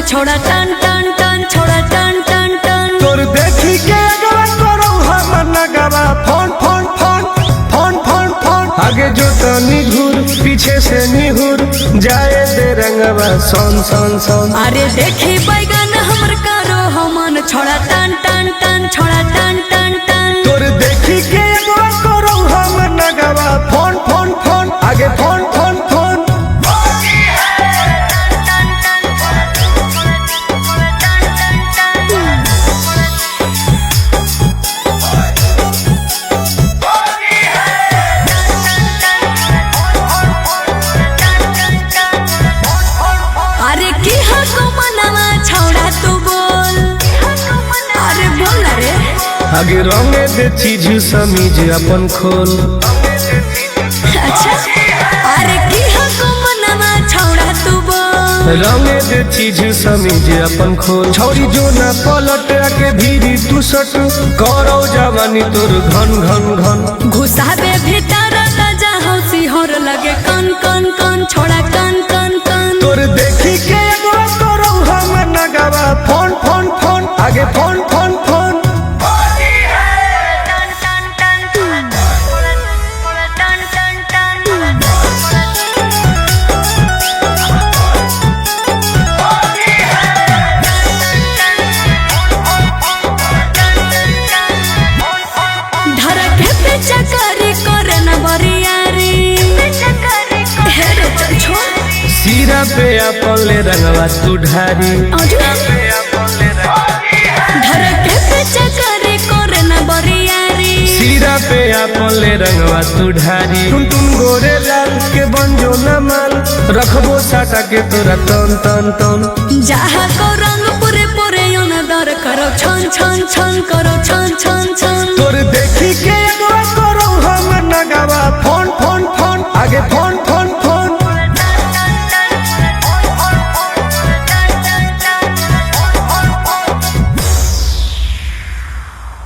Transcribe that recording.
छोड़ा टन टन टन छोड़ा टन टन टन तोर देखी के अगवा करो हम नगवा phone phone phone phone phone phone आगे जो तनी घूर पीछे से निहुर जाए दे रंगवा सोन सोन सोन। अरे देखी बैगन हमर करो हमन छोड़ा टन टन टन छोड़ा टन टन टन तोर देखी के अगवा करो हम नगवा फोन फोन फोन आगे फोन फोन फोन। अरे की हको मनवा छोड़ा तू बोल अरे बोल रे आगे रंगे दे चीज समीज अपन खोल। अच्छा अरे की हको मनवा छोड़ा तू बोल रंगे दे चीज समीज अपन खोल। छौरी जो ना पलट के भीरी तू सट करो जवानी तोर घन घन घन घुसाबे भीतर ताजा हौसी होर लगे कन कन कन छोड़ा कन कन कन तोर देखी के एगो करो हम नगवा फोन फोन फोन आगे फोन फोन फोन। धरके पे चकरी करे न बरियारी हे रे चल छोड़ सीरा पे अपन ले रंगवा तू ढारी। धरके पे चकरी करे न बरियारी सीरा पे अपन ले रंगवा तू ढारी। तुम गोरे लाल के बंजो न माल रखबो साटा के तोरा तन तन तन जहाँ को रंग पूरे पूरे दर करो छन छन छन करो छन छन छन तोर देखी के